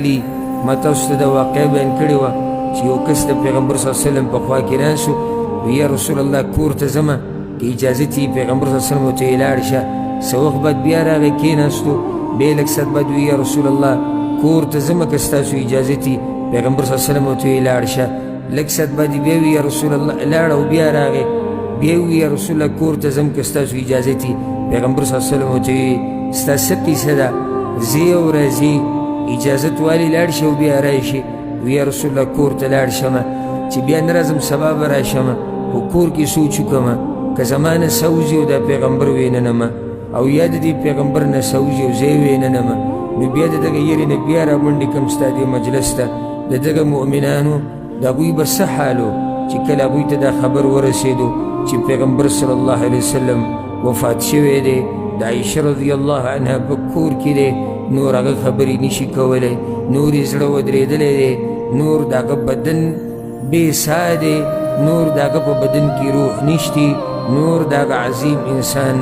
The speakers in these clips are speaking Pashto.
علی ما تاسو ته دا واقعه بیان کړې وه چې یو کس د پیغمبر صلی الله علیه وسلم په خوا کې ناست و یا رسول الله کور ته ځمه که اجازت یې پیغمبر صلی الله علیه وسلم ورته یې لاړ شه څه وخت بعد بیا راغی کېناستو بیا لږ ساعت بعد وی یا رسول الله کور ته ځمه که ستاسو اجازت یې پیغمبر صلی الله علیه وسلم ورته یې لاړ شه لږ ساعت بعد بیا وی یا رسول الله لاړ او بیا راغی بیا وی یا رسول الله کور ته ځم که ستاسو اجازت یې پیغمبر صلی الله علیه وسلم ورته وی ستا څه قیصه ده ځې او راځې اجازت والی لاړ شي او بیا راشي وی یا رسول الله کور ته لاړ شمه چې بیا نه راځم سبا به راشمه خو کور کې سوچ وکړمه که زما نه څه وځي او دا پیغمبر ویننمه او یا د دې پیغمبر نه څه وځي او زه یې ویننمه نو بیا د دغه یېرې نه بیا رامنډې کړم ستا دې مجلس ته د دغه مؤمنانو د هغوی به څه حال و چې کله هغوی ته دا خبر ورسېدو چې پیغمبر صلی الله علیه وسلم وفات شوی دی د عایشه رضی الله عنها په کور کې دی نور هغه خبرې نشي کولی نور یې زړه ودرېدلی دی نور د هغه بدن بې ساه دی نور د هغه په بدن کې روح نشتی نور د هغه عظیم انسان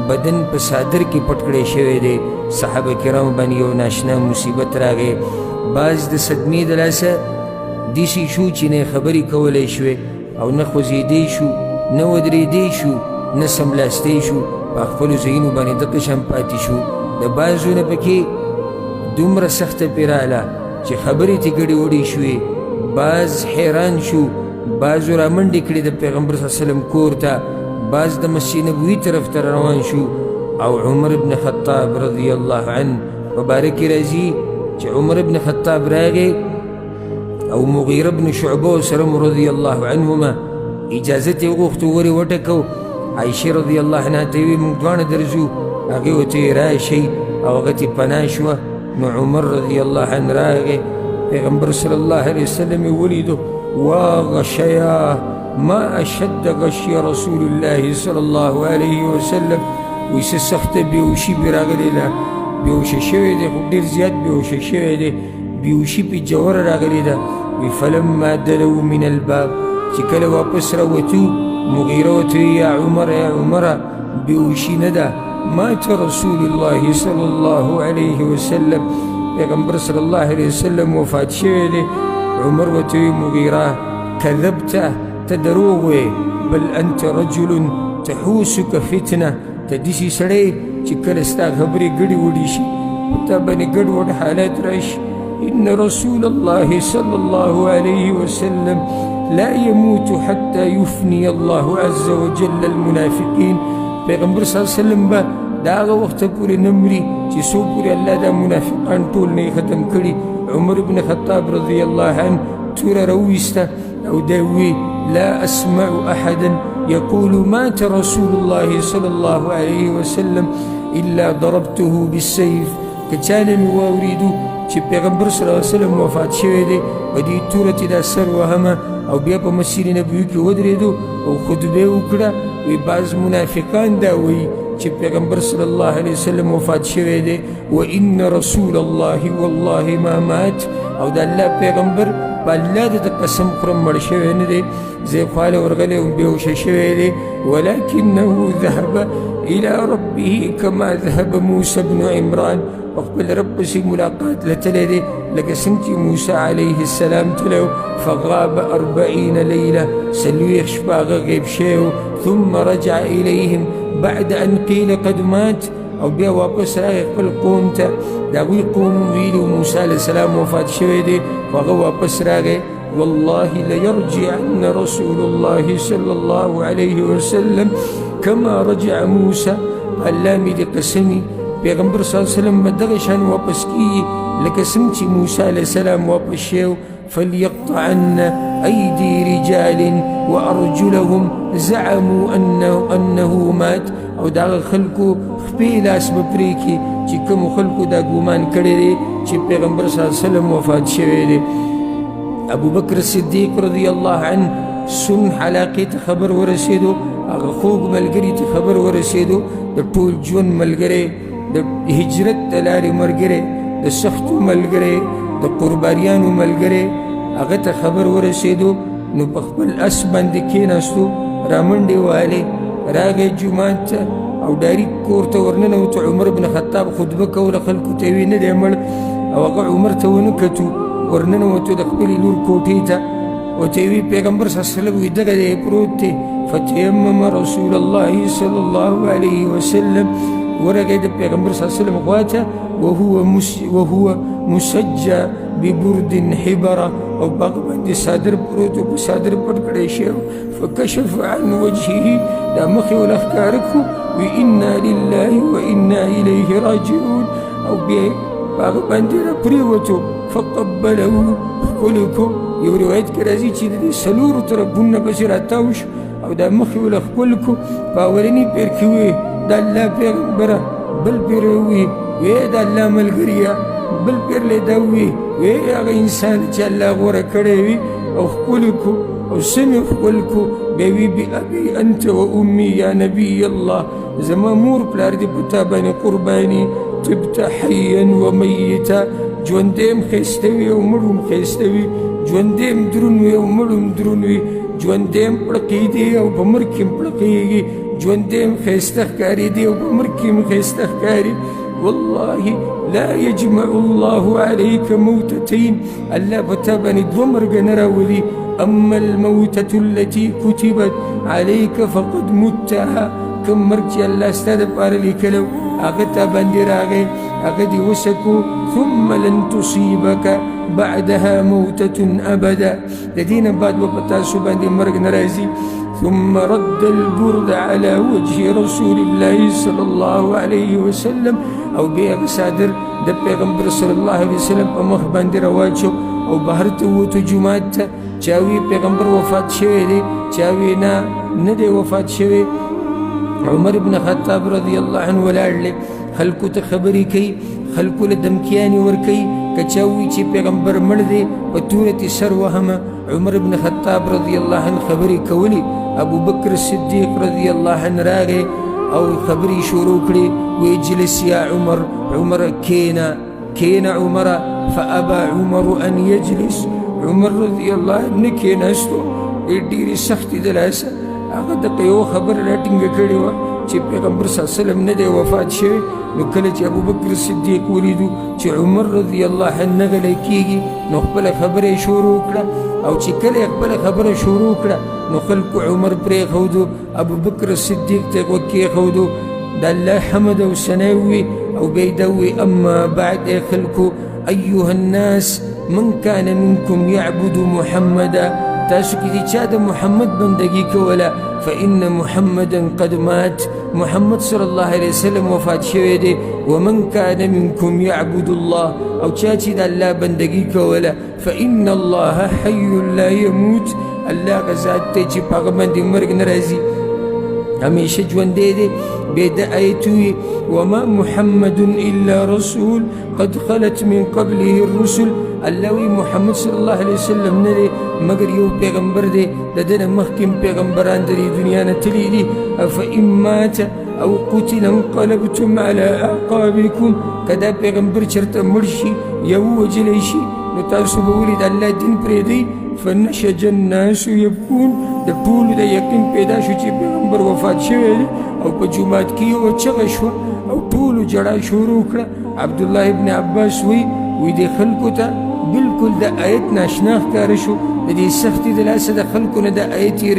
بدن په صادر کې پټ کړی شوی دی صحابه کرامو باندې یو ناشنا مصیبت راغی بعض د صدمې د لاسه داسې شو چې نه خبرې کولی شوې او نه خوځېدی شو نه ودرېدی شو نه سملاستی شو په خپلو ځایونو باندې دغه شان پاتې شو د بعضو نه پکې دومره سخته پرې راغله چې خبرې ترې ګډې وډې شوې بعض حیران شو بعضو رامنډې کړې د پیغمبر صلی الله علیه وسلم کور ته بعض د مسجد نبوي طرف ته روان شو او عمر بن خطاب رضی الله عنه مبارک راځي چې عمر بن خطاب راغی او مغیره بن شعبه سره رضی الله عنهما اجازت یې وغوښتو ورې وټکو عایشه رضی الله عنها ته ویې موږ دواړه درځو هغې ورته یې راشئ او هغه ترې پناه شوه نو عمر رضی الله عنه راغی پیغمبر صلی الله علیه وسلم یې ولیدو واغشیا ما اشد غشی رسول الله صلی الله علیه وسلم وایي څه سخته بېهوشي پرې راغلې ده بېهوشه شوی دی خو ډېر زیات بېهوشه شوی دی بېهوشي پرې جوره راغلې ده وی فلما دلو من الباب چې کله واپس راوتو مغیره ورته یا عمره بېهوشي نه ده مات رسول الله صلی الله علیه وسلم پیغمبر صلی الله علیه وسلم وفات شوی دی عمر ورته وی مغیره کذبته ته دروغ وی بل انت رجل تحوسک فتنه ته داسې سړی چې کله ستا خبرې ګډې وډې شي په تا باندې ګډ وډ حالات راشي ان رسول الله صلی الله علیه وسلم لا يموت حتى يفني الله عز وجل المنافقين پیغمبر صلی الله علیه وسلم به دا هغه وخته پورې نه مري چې څو پورې الله دا منافقان ټول نه ختم کړي عمر بن خطاب رضی الله عنه توره راوویسته او دی وی لا اسمع احدا يقول مات رسول الله صلی الله علیه وسلم الا ضربته بالسيف که چا نه مې واورېدو چې پیغمبر صلی الله علیه وسلم وفات شوی دی په دې توره چې دا سر وهمه او بیا په مسجد نبوي کې ودرېدو او خطبه وکړه وی بعض منافقان دا وایي چې پیغمبر صلی الله علیه وسلم وفات شوی دی وان رسول الله والله ما مات او د الله پیغمبر په الله د قسم خورم مړ شوی نه دی زه خواله ورغلی وم بېهوشه شوی دی ولکنه ذهب الى ربه کما ذهب موسی بن عمران وخپل رب پسې ملاقات لتلی دی لکه څنګه چې موسی علیه السلام تلو فغاب 40 لیله 40 شپه هغه غیب شوی ثم رجع الیهم بعد ان قیل قد مات او بیا واپس راغی خپل قوم ته د هغوی قوم ویلي موسی علیه السلام وفات شوی دی خو هغه واپس راغی والله ليرجعن رسول الله صلى الله عليه وسلم كما رجع موسى الله مې دې قسمي پیغمبر صلی الله علیه وسلم به دغه شان واپس کیږي لکه څنګه چې موسی علیه السلام واپس شو فليقطعن أيدي رجال وأرجلهم زعموا أنه مات او دا خلکو خپې لاس به پرې کړي چې کومو خلکو دا ګومان کړی دی چې پیغمبر صلی الله علیه وسلم وفات شوی دی ابو بکر صدیق رضی الله عنه صلح علاقې ته خبر ورسېدو هغه خوږ ملګري ته خبر ورسېدو د ټول ژوند ملګری د هجرت د لارې ملګری د سختو ملګری د قربانیانو ملګری هغه ته خبر ورسېدو نو په خپل اس باندې کېناستو رامنډې والې راغی جومات ته او ډایرک کور ته ورننوتو عمر بن خطاب خطبه کوله خلکو ته یې ویې نه دی مړ او هغه عمر ته ونه کتو ورننوتو د خپلې لور کوټې ته ورته یې وي پیغمبر صلی الله علیه وسلم وي دغه دی پروت دی فتیمم رسول الله صلی الله علیه وسلم ورغی د پیغمبر صلی الله علیه وسلم خواته وهو مسجى ببرد حبره او باغ باندې صادر پروت و په صادر پټ کړی شوی فکشف عن وجهه دا مخې ول ښکاره کړو وی انا لله و انا الیه راجعون او بیا باغ باندې راپرېوتو فقبله ښکلې کو یو روایت کې راځي چې د دې څلورو طرفونه پسې راتاو شو او دا مخې ول ښکل کو په اولني پیر کې وی د الله پیغمبره بل پیر وی د الله ملګريه بل پیر له دا وی هغه انسان چې الله غوره کړی وي او ښکل کو او سمې ښکل کو بیا وی بأبي انت و امي یا نبي الله زما مور پلار دې په تا باندې قرباني طبت حیا و میتا ژوندی هم ښایسته وي او مړ هم ښایسته وي ژوندی هم دروند وي او مړ هم دروند وي ژوندی هم پړقېدي او په مړ کې هم پړقېږي ژوندی هم ښایسته ښکارېدي او په مړ کې هم ښایسته ښکاري والله لا يجمع الله عليك موتتين الله بتابني دومرغ نراولي أما الموتة التي كتبت عليك فقد متها كم مرجي الله استاذ بارلي كلو أغتا بندراغي أغدي وسكو ثم لن تصيبك بعدها موتة أبدا لدينا بعد وبتاسو باندي مرغ نرازي ثم رد البرد على وجه رسول الله صلى الله عليه وسلم او بیا صادر د پیغمبر صلی الله علیه وسلم په مخ باندې رواجو او بهر ته ووتو جومات ته چاوی پیغمبر وفات شوی دی چاوی نه دی وفات شوی عمر ابن خطاب رضی الله عنه ولاړ خلکو ته خبرې کوي خلکو له دمکیانې ورکوي که چا ووایي چې پیغمبر مړ دی په تورتې سر وهمه عمر ابن خطاب رضی الله عنه خبرې کولې ابو بکر صدیق رضی الله عنه راغی او خبرې شروع کړې وی اجلس یا عمر عمر کېنه عمر فابى عمر ان يجلس عمر رضی الله عنه کېناستو ډېرې سختې د لاسه هغه دغه یو خبره راټینګه کړې وه چې پیغمبر صلی الله علیه وسلم نه دی وفات شوی نو کله چې ابو بکر صدیق ولیدو چې عمر رضی الله عنه غلی کېږي نو خپله خبره یې شروع کړه او چې کله یې خپله خبره شروع کړه نو خلکو عمر پرېښودو ابو بکر صدیق ته یې غوږ کېښودو د الله حمد او ثنا ووي او بیا یې دا ووي اما بعد ای خلکو ایها الناس من كان منكم يعبد محمدا تاسو کې چې چا د محمد بندگی کوله فإن محمدا قد مات محمد صلی الله علیه وسلم وفات شوی دی ومن كان منكم يعبد الله او چا چې د الله بندگی کوله فإن الله حي لا يموت الله غزاد ته چې په هغه باندې مرګ نه راځي همیشه ژوندی دی بیا د آیت وي وما محمد الا رسول قد خلت من قبله الرسل الله وی محمد صلی الله علیه وسلم نه دی مگر یو پیغمبر دی د ده نه مخکې پیغمبران د دې دنیا نه تللي دي افإن مات او قتل انقلبتم على اعقابکم که دا پیغمبر چېرته مړ شي یا ووژلی شي نو تاسو به ولې د الله دین پرېږدئ فنشج الناس یبکون د ټولو د یقین پیدا شو چې پیغمبر وفات شوی دی او په جومات کې یوه چغه شوه او ټولو ژړا شروع کړه عبدالله ابن عباس وی د خلکو ته بالکل د آیت ناشنا ښکاره شو د دې سختي د لاسه د خلکو نه د آیت هېر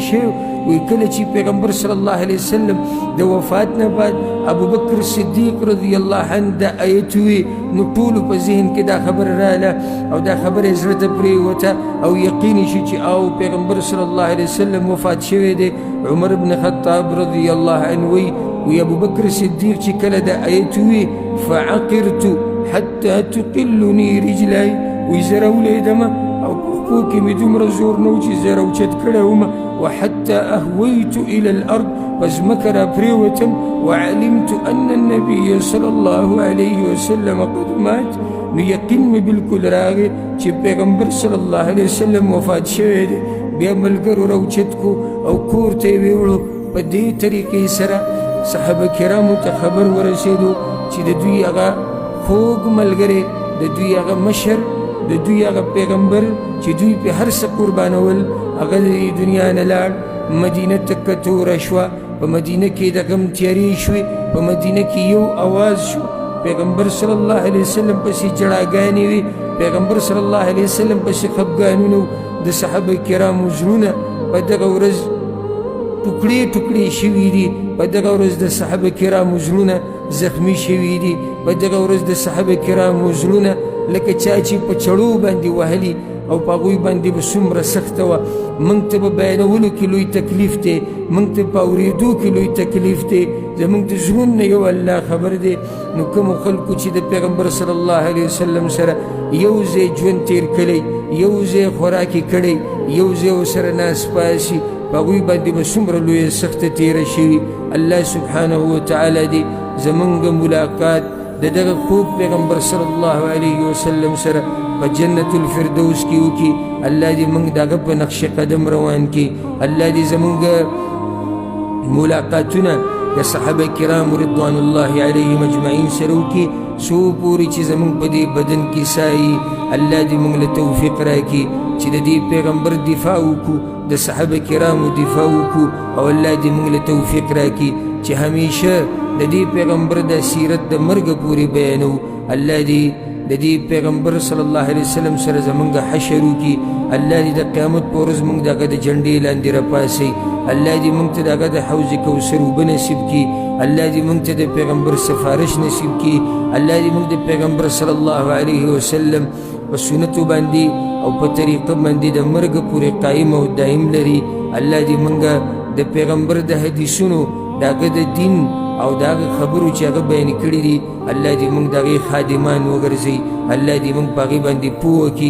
شوی وی کله چې پیغمبر صلی الله علیه وسلم د وفات نه بعد ابو بکر صدیق رضی الله عنه د آیت وی نو ټولو په ذهن کې دا خبره راغله او دا خبره یې زړه ته پرېوته او یقیني شو چې او پیغمبر صلی الله علیه وسلم وفات شوی دی عمر بن خطاب رضی الله عنه وی ابو بکر صدیق چې کله د آیت وی فعقرت حتى تقلني رجلي وزر وليدما او پښو کې مې دومره زور نه و چې زه راوچت کړی وم وحتى اهويت الى الارض فزمکه را پرېوتم وعلمت ان النبي صلى الله عليه وسلم قد مات نو یقین مې بالکل راغی چې پیغمبر صلی الله علیه وسلم وفات شوی دی بیا ملګرو راوچت کو او کور ته یې ویوړو په دې طریقې سره صحابه کرامو ته خبر ورسېدو چې د دوی هغه خوږ ملګری د دوی هغه مشر د دوی هغه پیغمبر چې دوی په هر څه قربانول هغه د دنیا نه لاړ مدینه تکه توره شوه په مدینه کې د غم تیارې شوې په مدینه کې یو اواز شو پیغمبر صلی الله علیه وسلم پسې جړاګانې وي، پیغمبر صلی الله علیه وسلم پسې خفګانونه، د صحابه کرامو زړونه په دغه ورځ ټوکړې ټوکړې شوي دي، په دغه ورځ د صحابه کرامو زړونه زخمی شوي دي، په دغه ورځ د صحابه کرامو زړونه لکه چا چې په چړو باندې وهلي او په هغوی باندې به څومره سخته وه. موږ ته به بیانولو کې لوی تکلیف دی، موږ ته په اورېدو کې لوی تکلیف دی، زموږ د زړونو نه یو الله خبر دی. نو کومو خلکو چې د پیغمبر صلی الله علیه وسلم سره یو ځای ژوند تیر کړی، یو ځای خوراک یې کړی، یو ځای ورسره ناست پاسي، په هغوی باندې به څومره لویه سخته تېره شوي. الله سبحانه وتعالی دې زموږ ملاقات د دغه خوب پیغمبر صلی الله علیه وسلم سره په جنت الفردوس کې وکړي. الله دې موږ د هغه په نقش قدم روان کړي. الله دې زموږ ملاقاتونه د صحابه کرام رضوان الله علیهم اجمعین سره وکړي، څو پورې چې زموږ په دې بدن کې سایي. الله دې موږ له توفیق راکړي چې د دې پیغمبر دفاع وکړو، د صحابه کرامو دفاع وکړو، او الله دې موږ له توفیق راکړي چې همیشه د دې پیغمبر د سیرت د مرګ پورې بیانو. الله دې د دې پیغمبر صلی الله علیه وسلم سره زمونږ حشر وکړي. الله دې د قیامت په ورځ موږ د هغه د جنډې لاندې راپاسئ. الله دې موږ ته د هغه د حوض کوثر اوبه نصیب کړي. الله دې موږ ته د پیغمبر سفارش نصیب کړي. الله دې موږ د پیغمبر صلی الله علیه وسلم په سنتو باندې او په طریقه باندې د مرګ پورې قایم او دایم لري. الله دې موږ د پیغمبر د حدیثونو د هغه د دین او د هغه خبرو چې هغه بیان کړي دي، الله دې موږ د هغې خادمان وګرځوي. الله دې موږ په هغې باندې پوه کړي.